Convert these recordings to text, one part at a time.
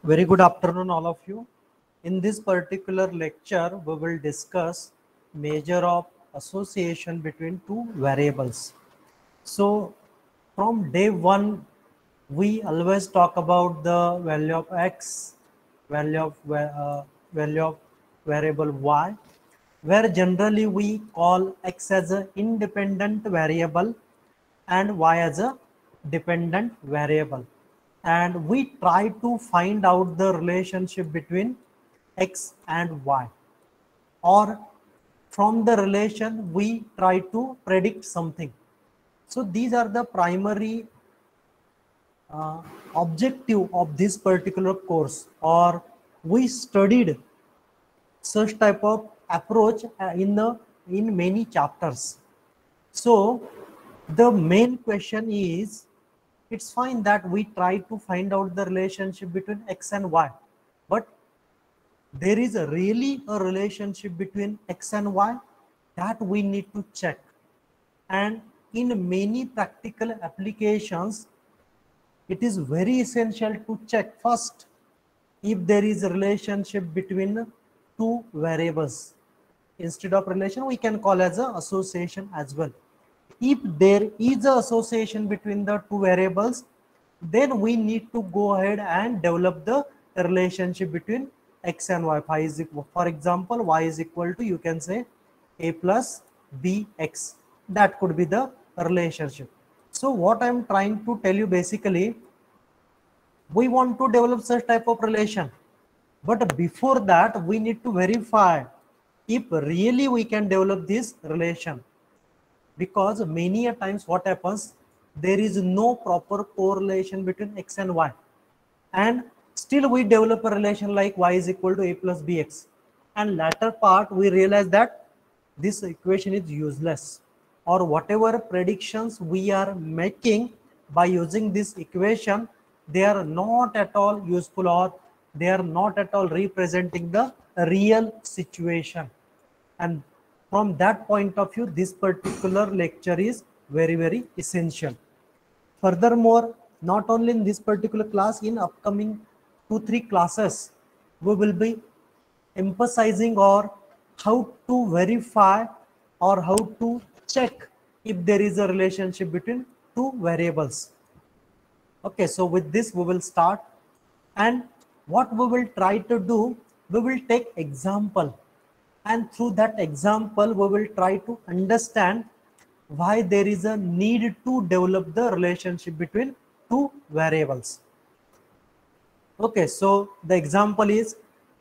Very good afternoon, all of you. In this particular lecture, we will discuss measure of association between two variables. So, from day one, we always talk about the value of x, value of value of variable y, where generally we call x as an independent variable and y as a dependent variable, and we try to find out the relationship between x and y, or from the relation we try to predict something. So these are the primary objective of this particular course, or we studied such type of approach in many chapters. So the main question is, it's fine that we try to find out the relationship between x and y, but there is really a relationship between x and y that we need to check. And in many practical applications, it is very essential to check first if there is a relationship between two variables. Instead of relation, we can call as a association as well. If there is a association between the two variables, then we need to go ahead and develop the relationship between x and y. For example, y is equal to, you can say, a plus bx. That could be the relationship. So what I'm trying to tell you, basically, we want to develop such type of relation, but before that we need to verify if really we can develop this relation, because many a times what happens, there is no proper correlation between x and y, and still we develop a relation like y is equal to a plus bx, and latter part we realize that this equation is useless, or whatever predictions we are making by using this equation, they are not at all useful, or they are not at all representing the real situation. And from that point of view, this particular lecture is very essential. Furthermore, not only in this particular class, in upcoming 2-3 classes, we will be emphasizing or how to verify or how to check if there is a relationship between two variables. Okay, so with this we will start, and what we will try to do, we will take example, and through that example we will try to understand why there is a need to develop the relationship between two variables. Okay, so the example is,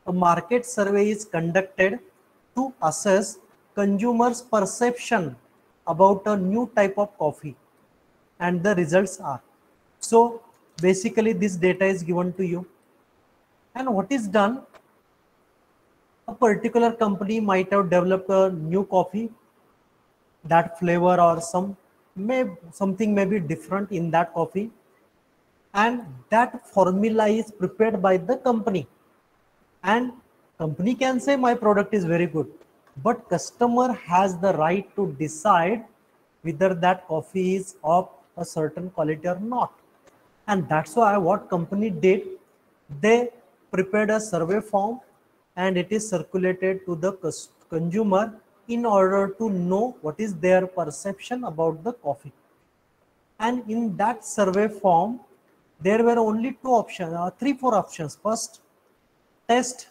a market survey is conducted to assess consumers' perception about a new type of coffee, and the results are. So basically this data is given to you, and what is done, a particular company might have developed a new coffee, that flavor or something may be different in that coffee, and that formula is prepared by the company, and company can say my product is very good, but customer has the right to decide whether that coffee is of a certain quality or not. And that's why what company did, they prepared a survey form, and it is circulated to the consumer in order to know what is their perception about the coffee. And in that survey form, there were only two options, 3-4 options. First, test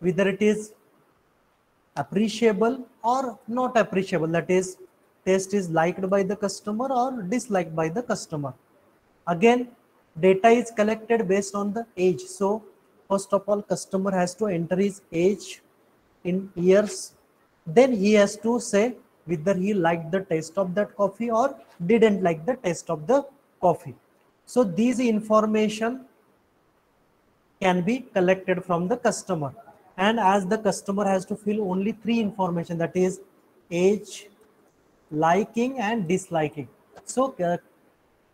whether it is appreciable or not appreciable, that is, taste is liked by the customer or disliked by the customer. Again, data is collected based on the age. So first of all, customer has to enter his age in years, then he has to say whether he liked the taste of that coffee or didn't like the taste of the coffee. So these information can be collected from the customer, and as the customer has to fill only 3 information, that is age, liking and disliking. So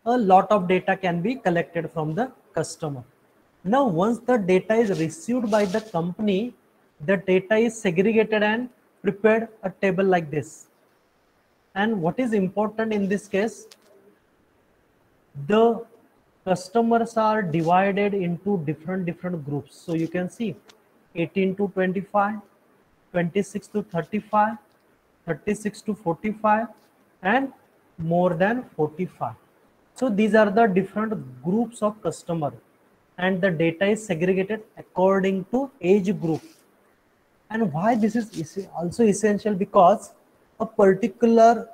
a lot of data can be collected from the customer. Now once the data is received by the company, the data is segregated and prepared a table like this. And what is important in this case, the customers are divided into different groups. So you can see 18 to 25, 26 to 35, 36 to 45, and more than 45. So these are the different groups of customer, and the data is segregated according to age group. And why this is also essential, because a particular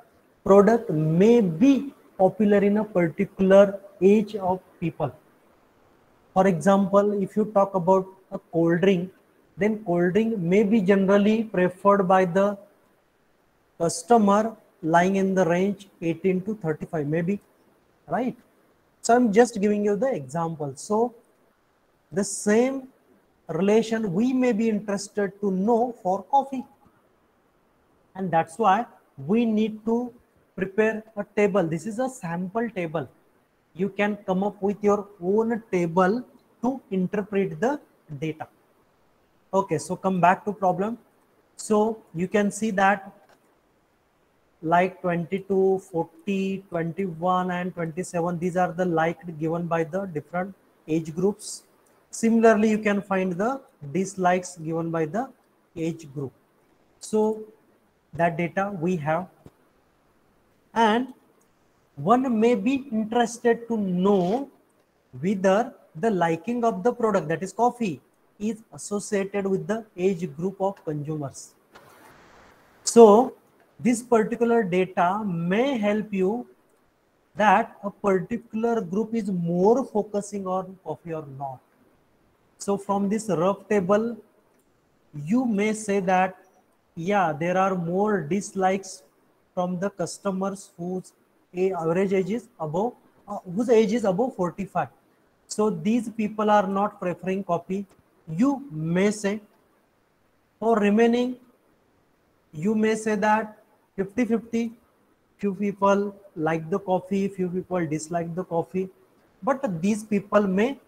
product may be popular in a particular age of people. For example, if you talk about a cold drink, then cold drink may be generally preferred by the customer lying in the range 18 to 35 maybe, right? So I'm just giving you the example. So the same relation we may be interested to know for coffee, and that's why we need to prepare a table. This is a sample table. You can come up with your own table to interpret the data. Okay, so come back to problem. So you can see that like 22, 40, 21 and 27, these are the liked given by the different age groups. Similarly, you can find the dislikes given by the age group. So that data we have, and one may be interested to know whether the liking of the product, that is coffee, is associated with the age group of consumers. So this particular data may help you that a particular group is more focusing on coffee or not. So from this rough table, you may say that, yeah, there are more dislikes from the customers whose average age is above, whose age is above 45. So these people are not preferring coffee. You may say, for remaining, you may say that 50-50. Few people like the coffee, few people dislike the coffee, but these people may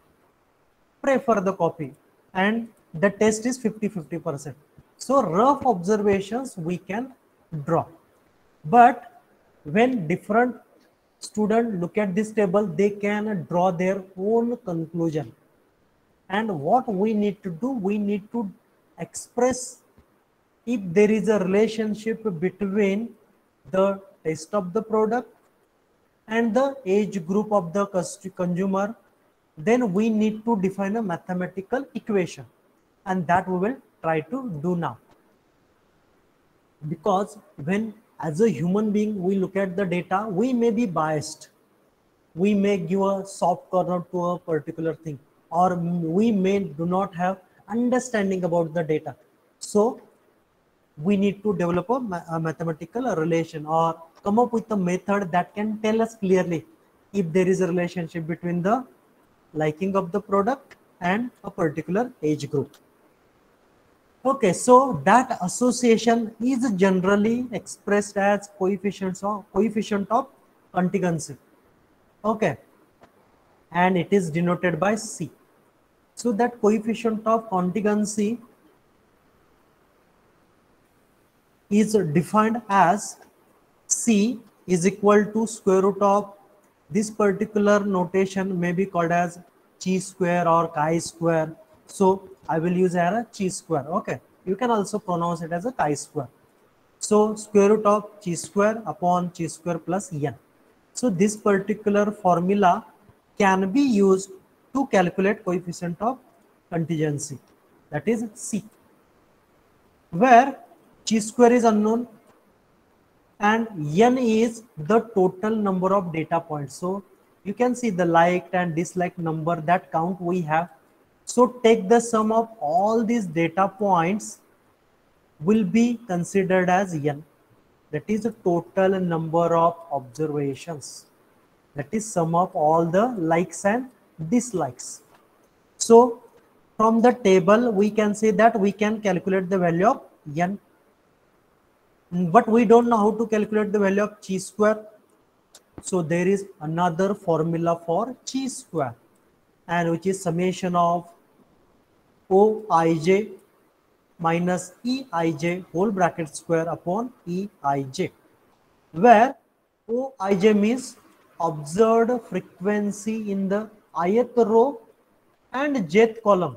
prefer the coffee, and the test is 50-50%. So rough observations we can draw, but when different students look at this table, they can draw their own conclusion. And what we need to do, we need to express if there is a relationship between the taste of the product and the age group of the consumer, then we need to define a mathematical equation, and that we will try to do now. Because when as a human being we look at the data, we may be biased. We may give a soft corner to a particular thing, or we may do not have understanding about the data. So we need to develop a mathematical relation, or come up with a method that can tell us clearly if there is a relationship between the liking of the product and a particular age group. Okay, so that association is generally expressed as coefficient of contingency. Okay, and it is denoted by C. So that coefficient of contingency is defined as C is equal to square root of, this particular notation may be called as chi square or chi square. So I will use a chi square. Okay, you can also pronounce it as a chi square. So square root of chi square upon chi square plus n. So this particular formula can be used to calculate coefficient of contingency, that is C, where chi square is unknown and n is the total number of data points. So you can see the liked and disliked number, that count we have. So take the sum of all these data points will be considered as n. That is the total number of observations. That is sum of all the likes and dislikes. So from the table we can say that we can calculate the value of n, but we don't know how to calculate the value of chi square. So there is another formula for chi square, and which is summation of Oij minus Eij whole bracket square upon Eij, where Oij means observed frequency in the ith row and jth column.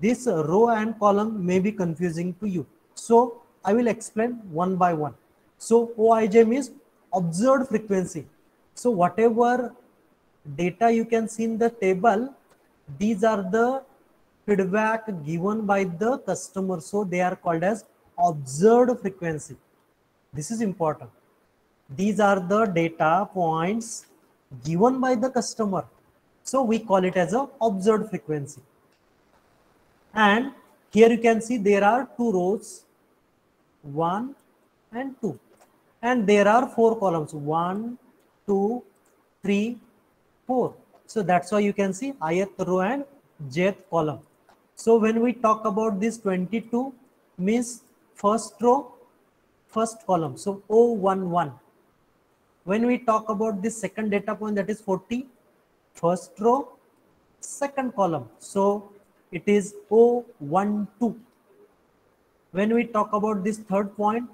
This row and column may be confusing to you. So I will explain one by one. So OIJ means observed frequency. So whatever data you can see in the table, these are the feedback given by the customer. So they are called as observed frequency. This is important. These are the data points given by the customer. So we call it as a observed frequency. And here you can see there are two rows, 1 and 2. And there are 4 columns, 1, 2, 3, 4. So that's why you can see ith row and jth column. So when we talk about this 22 means first row, first column. So O11. When we talk about this second data point, that is 40, first row, second column. So it is O12. When we talk about this third point,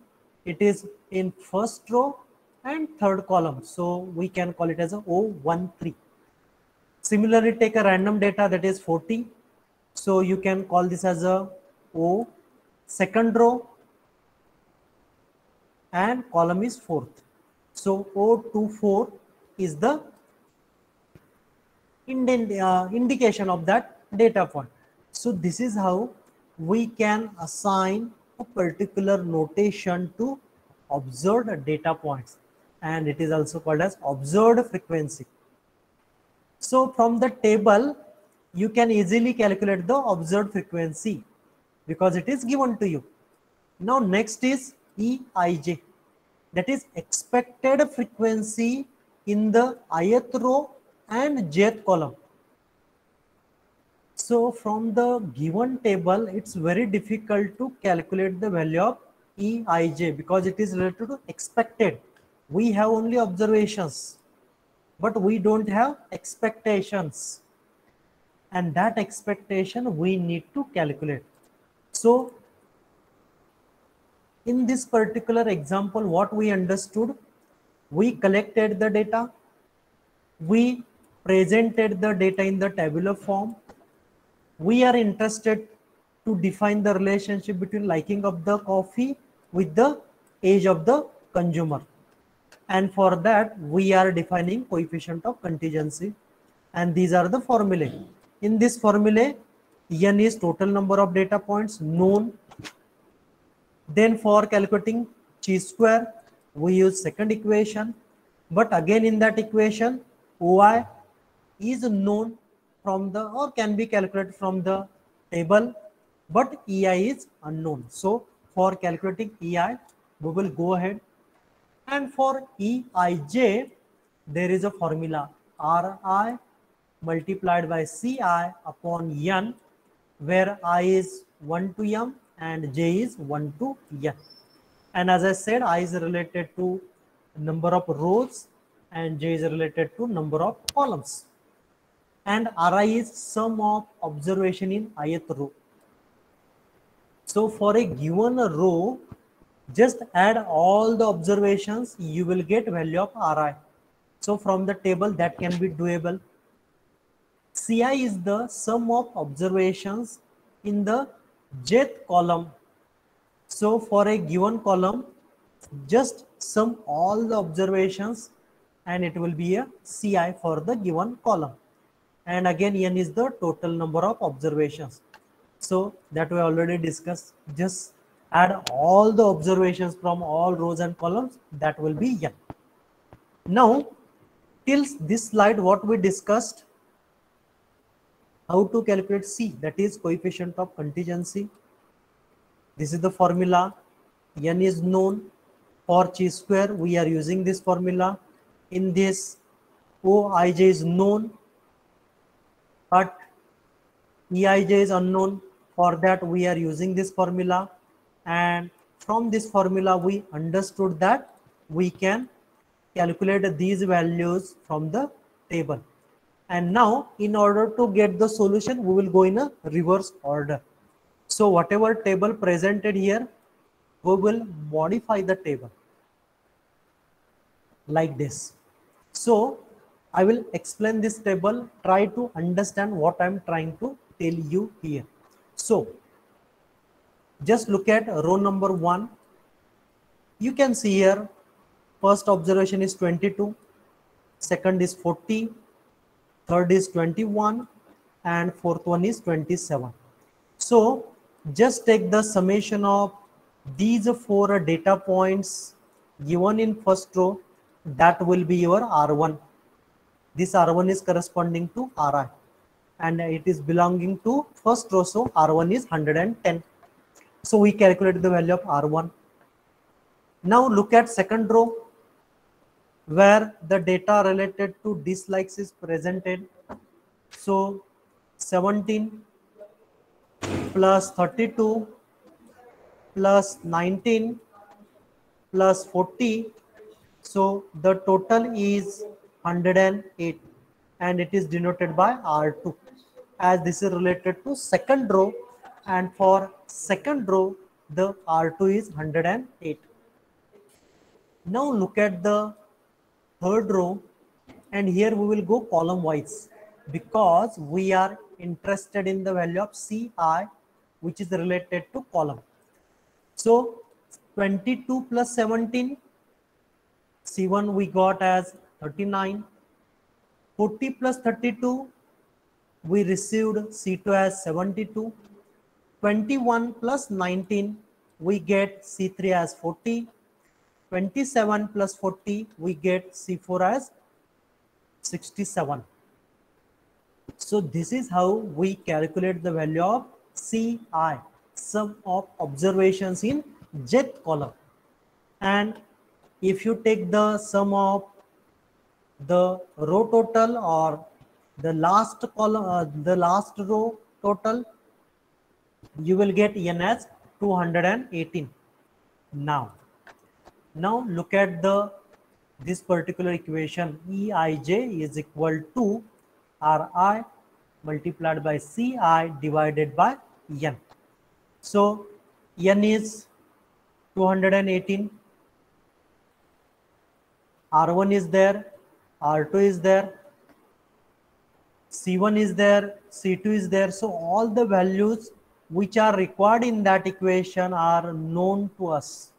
it is in first row and third column. So we can call it as a O13. Similarly, take a random data that is 40. So you can call this as a O second row and column is fourth. So O24 is the indication of that data point. So this is how we can assign a particular notation to observed data points, and it is also called as observed frequency. So from the table you can easily calculate the observed frequency because it is given to you. Now next is EIJ, that is expected frequency in the ith row and jth column. So from the given table, it's very difficult to calculate the value of EIJ because it is related to expected. We have only observations, but we don't have expectations. And that expectation we need to calculate. So in this particular example, what we understood, we collected the data, we presented the data in the tabular form. We are interested to define the relationship between liking of the coffee with the age of the consumer. And for that, we are defining coefficient of contingency. And these are the formulae. In this formulae, N is total number of data points known. Then for calculating chi-square, we use second equation. But again in that equation, OI is known from the or can be calculated from the table, but EI is unknown. So for calculating EI, we will go ahead, and for EIJ there is a formula RI multiplied by CI upon N, where I is 1 to M and J is 1 to N. And as I said, I is related to number of rows and J is related to number of columns. And Ri is sum of observation in ith row. So for a given row, just add all the observations, you will get value of Ri. So from the table that can be doable. Ci is the sum of observations in the jth column. So for a given column, just sum all the observations and it will be a Ci for the given column. And again, N is the total number of observations. So that we already discussed. Just add all the observations from all rows and columns. That will be N. Now, till this slide, what we discussed, how to calculate C, that is coefficient of contingency. This is the formula. N is known. For chi-square, we are using this formula. In this, OIJ is known, but EIJ is unknown. For that, we are using this formula. And from this formula, we understood that we can calculate these values from the table. And now, in order to get the solution, we will go in a reverse order. So whatever table presented here, we will modify the table like this. So I will explain this table. Try to understand what I'm trying to tell you here. So just look at row number 1. You can see here first observation is 22, second is 40, third is 21, and fourth one is 27. So just take the summation of these 4 data points given in first row. That will be your R1. This R1 is corresponding to Ri, and it is belonging to first row, so R1 is 110. So we calculate the value of R1. Now look at second row, where the data related to dislikes is presented. So 17 plus 32 plus 19 plus 40. So the total is 108, and it is denoted by R2, as this is related to second row, and for second row the R2 is 108. Now look at the third row, and here we will go column wise because we are interested in the value of Ci, which is related to column. So 22 plus 17, C1 we got as 39. 40 plus 32, we received C2 as 72. 21 plus 19, we get C3 as 40. 27 plus 40, we get C4 as 67. So this is how we calculate the value of Ci, sum of observations in jth column. And if you take the sum of the row total or the last column, the last row total, you will get n as 218. Now look at this particular equation. Eij is equal to Ri multiplied by Ci divided by n. So n is 218. R1 is there, R2 is there, C1 is there, C2 is there. So all the values which are required in that equation are known to us.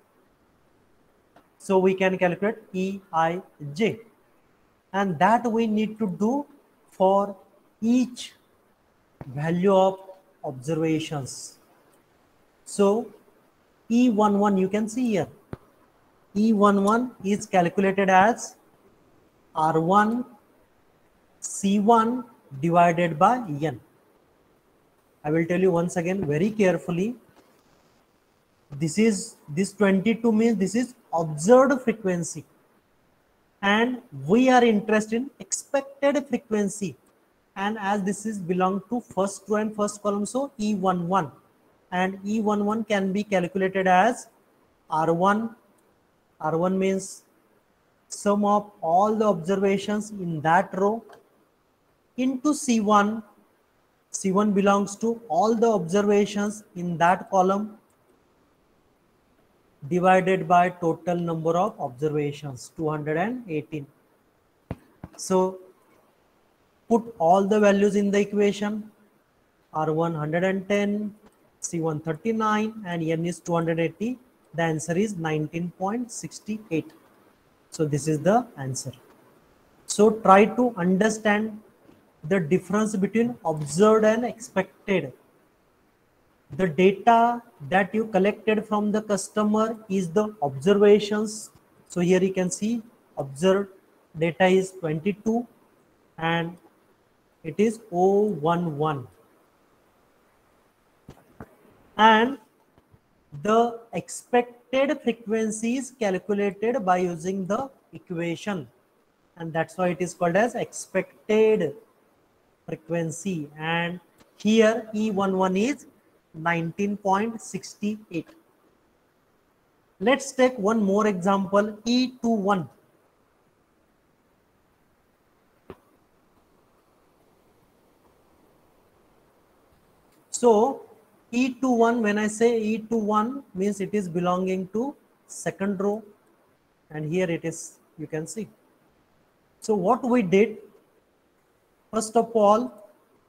So we can calculate Eij, and that we need to do for each value of observations. So E11 you can see here. E11 is calculated as R1 C1 divided by n. I will tell you once again very carefully. This 22 means this is observed frequency, and we are interested in expected frequency, and as this is belong to first row and first column, so E11, and E11 can be calculated as R1 means sum of all the observations in that row into C1 belongs to all the observations in that column divided by total number of observations, 218. So put all the values in the equation. R1 110, C1 39, and n is 280. The answer is 19.68. So this is the answer. So try to understand the difference between observed and expected. The data that you collected from the customer is the observations. So here you can see observed data is 22 and it is 011. And the expected frequency is calculated by using the equation, and that's why it is called as expected frequency. And here E11 is 19.68. Let's take one more example, E21. So E21, when I say E21 means it is belonging to second row, and here it is, you can see. So what we did, first of all,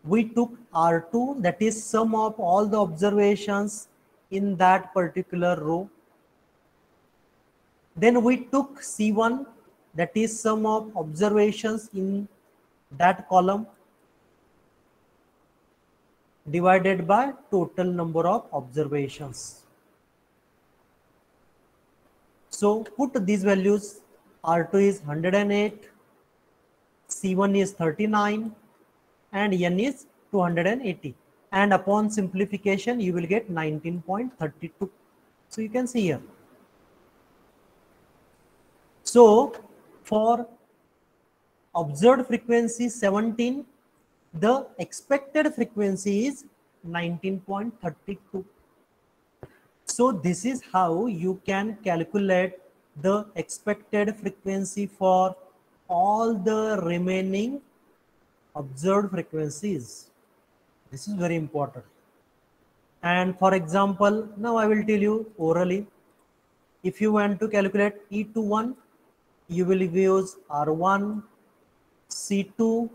we took R2, that is sum of all the observations in that particular row. Then we took C1, that is sum of observations in that column, divided by total number of observations. So put these values, R2 is 108, C1 is 39, and N is 280. And upon simplification, you will get 19.32. So you can see here. So for observed frequency 17, the expected frequency is 19.32. So this is how you can calculate the expected frequency for all the remaining observed frequencies. This is very important. And for example, now I will tell you orally, if you want to calculate E21, you will use R1, C2,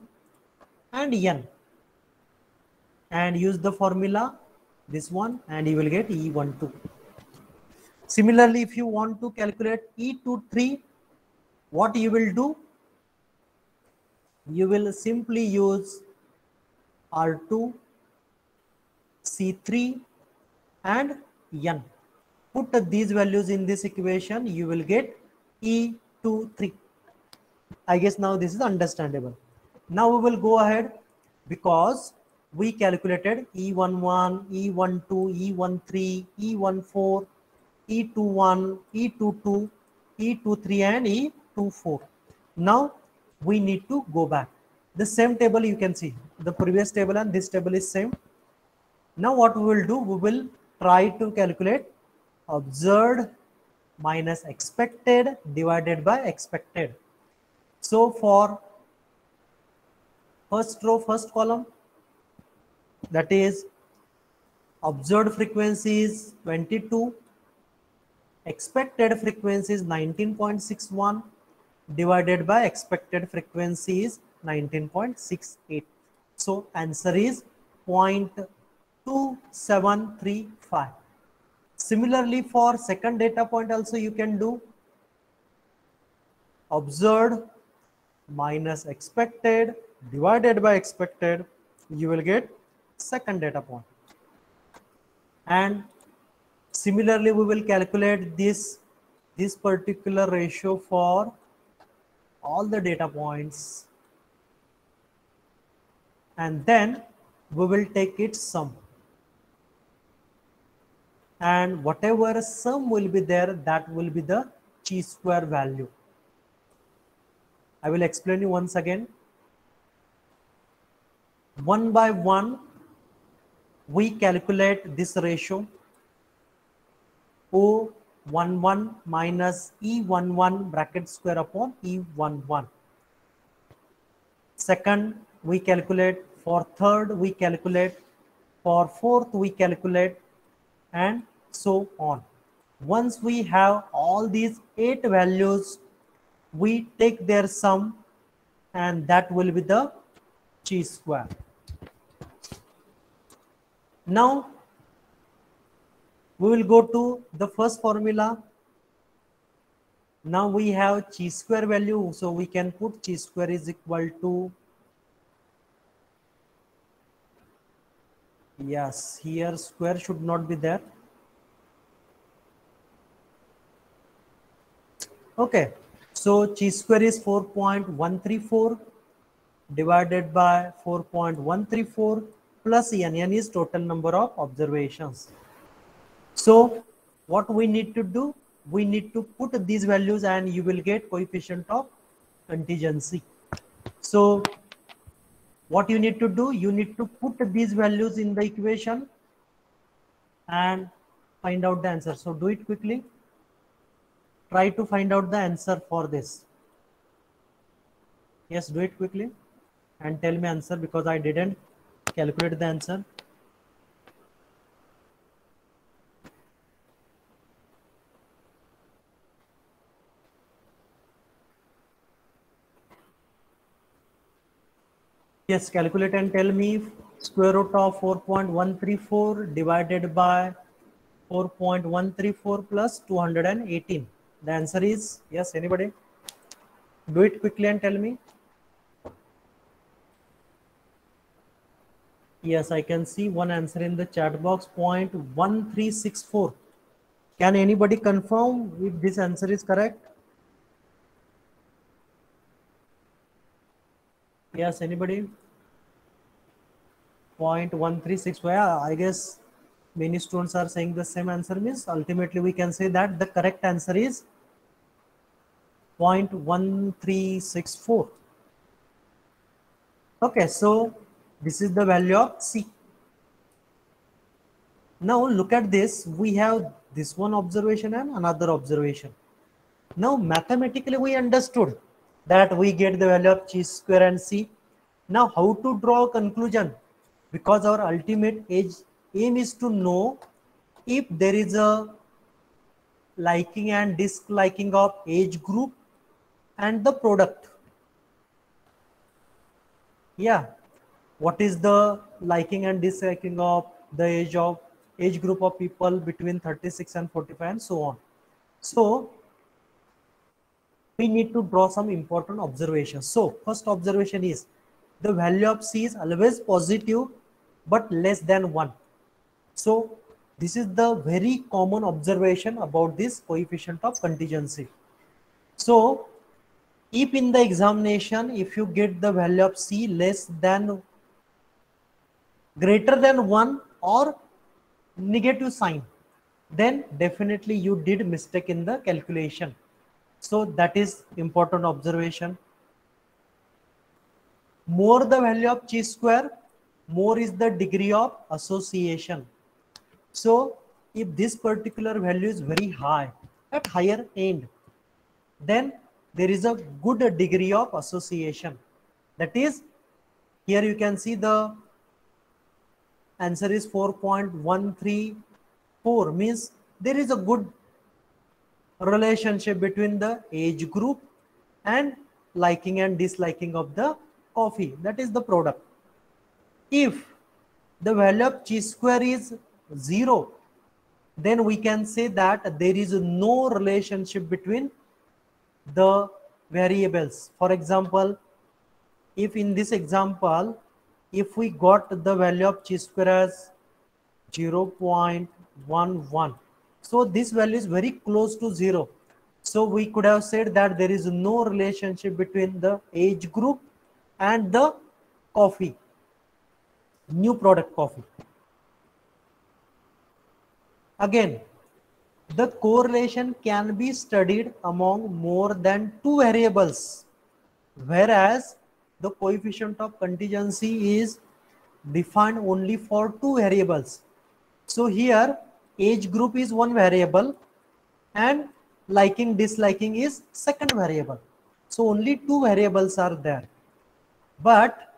and N, and use the formula, this one, and you will get E12. Similarly, if you want to calculate E23, what you will do? You will simply use R2, C3, and N. Put these values in this equation, you will get E23. I guess now this is understandable. Now we will go ahead, because we calculated E11, E12, E13, E14, E21, E22, E23, and E24. Now we need to go back. The same table you can see, the previous table and this table is same. Now what we will do, we will try to calculate observed minus expected divided by expected. So for first row, first column, that is observed frequency is 22, expected frequency is 19.61, divided by expected frequency is 19.68. So answer is 0.2735. Similarly, for second data point also you can do observed minus expected divided by expected, you will get second data point. And similarly, we will calculate this particular ratio for all the data points, and then we will take its sum, and whatever sum will be there, that will be the chi-square value. I will explain you once again. One by one, we calculate this ratio, O11 minus E11 bracket square upon E11. Second, we calculate. For third, we calculate. For fourth, we calculate, and so on. Once we have all these 8 values, we take their sum, and that will be the chi-square. Now we will go to the first formula. Now we have chi-square value, so we can put chi-square is equal to, yes, here square should not be there. Okay, so chi-square is 4.134 divided by 4.134 plus n. N is total number of observations. So what we need to do, we need to put these values, and you will get coefficient of contingency. So what you need to do, you need to put these values in the equation and find out the answer. So do it quickly. Try to find out the answer for this. Yes, do it quickly and tell me answer, because I didn't calculate the answer. Yes, calculate and tell me square root of 4.134 divided by 4.134 plus 218. The answer is yes. Anybody? Do it quickly and tell me. Yes, I can see one answer in the chat box, 0.1364. Can anybody confirm if this answer is correct? Yes, anybody? 0.136. Well, I guess many students are saying the same answer, means ultimately we can say that the correct answer is 0.1364. Okay, so this is the value of C. Now look at this. We have this one observation and another observation. Now mathematically we understood that we get the value of chi square and C. Now how to draw a conclusion? Because our ultimate aim is to know if there is a liking and disliking of age group and the product. Yeah, what is the liking and disliking of the age group of people between 36 and 45 and so on. So we need to draw some important observations. So first observation is the value of C is always positive but less than 1. So this is the very common observation about this coefficient of contingency. So if in the examination, if you get the value of C less than, greater than 1 or negative sign, then definitely you did mistake in the calculation. So that is important observation. More the value of chi square, more is the degree of association. So if this particular value is very high, at higher end, then there is a good degree of association. That is, here you can see the answer is 4.134, means there is a good relationship between the age group and liking and disliking of the coffee, that is the product. If the value of chi square is 0, then we can say that there is no relationship between the variables. For example, if in this example, if we got the value of chi square as 0.11, so this value is very close to 0. So we could have said that there is no relationship between the age group and the coffee, new product coffee. Again, the correlation can be studied among more than 2 variables, whereas the coefficient of contingency is defined only for 2 variables. So here age group is one variable and liking disliking is second variable. So only 2 variables are there. But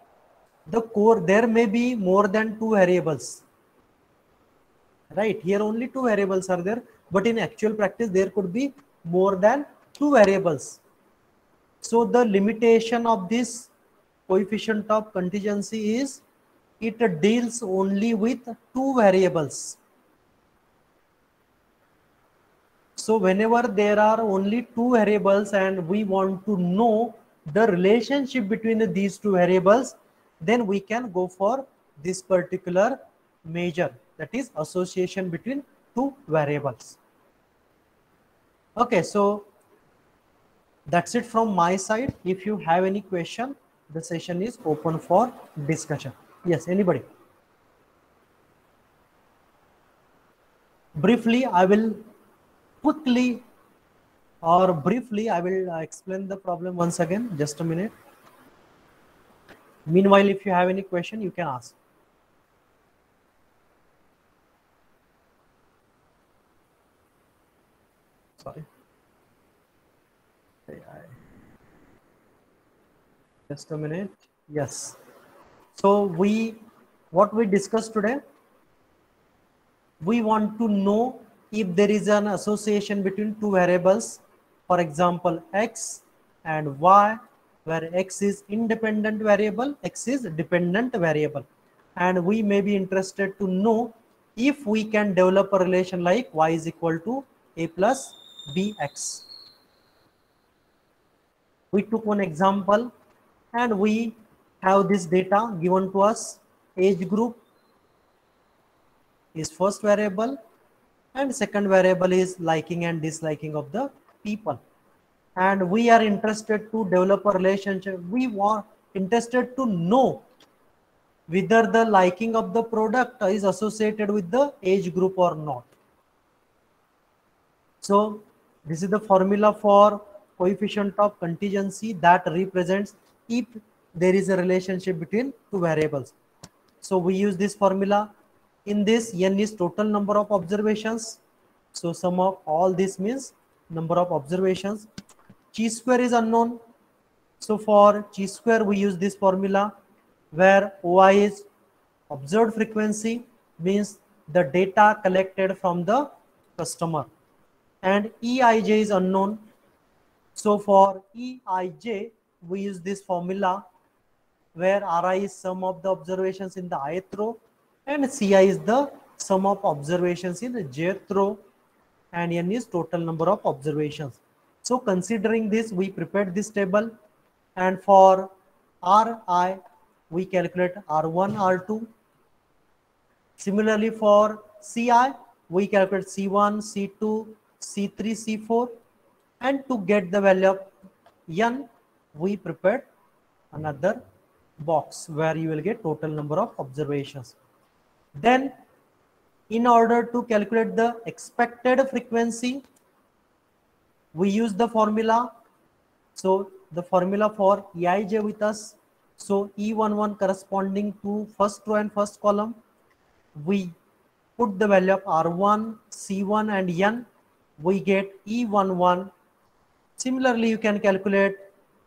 there may be more than 2 variables. Right, here only 2 variables are there, but in actual practice there could be more than 2 variables. So the limitation of this coefficient of contingency is it deals only with 2 variables. So whenever there are only 2 variables and we want to know the relationship between these 2 variables, then we can go for this particular measure, that is association between 2 variables. Okay, so that's it from my side. If you have any question, the session is open for discussion. Yes, anybody? Briefly, I will quickly or briefly, I will explain the problem once again. Just a minute. Meanwhile, if you have any question, you can ask. Sorry. Just a minute. Yes. So what we discussed today, we want to know if there is an association between 2 variables, for example, X and Y, where x is independent variable, x is dependent variable. And we may be interested to know if we can develop a relation like y is equal to a plus bx. We took one example and we have this data given to us. Age group is first variable and second variable is liking and disliking of the people. And we are interested to develop a relationship. We want interested to know whether the liking of the product is associated with the age group or not. So this is the formula for coefficient of contingency that represents if there is a relationship between two variables. So we use this formula. In this, n is total number of observations. So sum of all this means number of observations. Chi square is unknown. So for chi square, we use this formula where OI is observed frequency, means the data collected from the customer, and EIJ is unknown. So for EIJ, we use this formula where Ri is sum of the observations in the ith row and Ci is the sum of observations in the jth row, and N is total number of observations. So considering this, we prepared this table, and for Ri, we calculate R1, R2. Similarly for Ci, we calculate C1, C2, C3, C4, and to get the value of N, we prepared another box where you will get total number of observations. Then in order to calculate the expected frequency, we use the formula. So the formula for EIJ with us. So E11 corresponding to first row and first column, we put the value of R1, C1 and N, we get E11. Similarly, you can calculate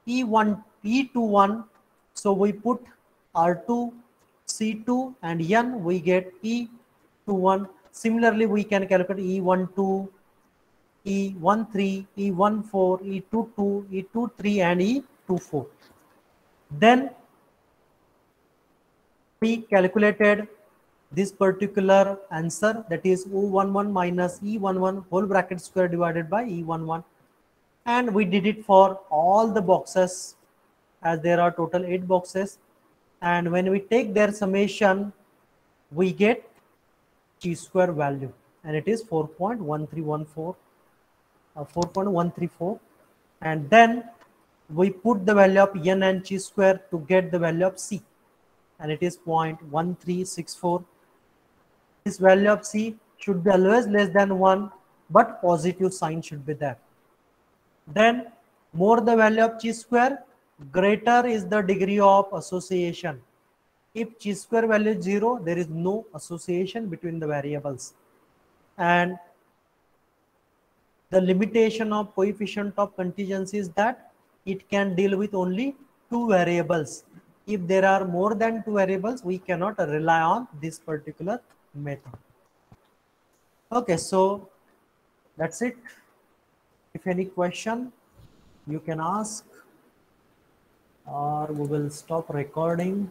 E21. So we put R2, C2 and N, we get E21. Similarly, we can calculate E12, E13, E14, E22, E23 and E24. Then we calculated this particular answer, that is O11 minus E11 whole bracket square divided by E11, and we did it for all the boxes, as there are total 8 boxes, and when we take their summation, we get chi square value, and it is 4.1314, 4.134, and then we put the value of N and chi square to get the value of C, and it is 0.1364. This value of C should be always less than 1, but positive sign should be there. Then more the value of chi square, greater is the degree of association. If chi square value is 0, there is no association between the variables. And the limitation of coefficient of contingency is that it can deal with only 2 variables. If there are more than 2 variables, we cannot rely on this particular method. Okay, so that's it. If any question, you can ask, or we will stop recording.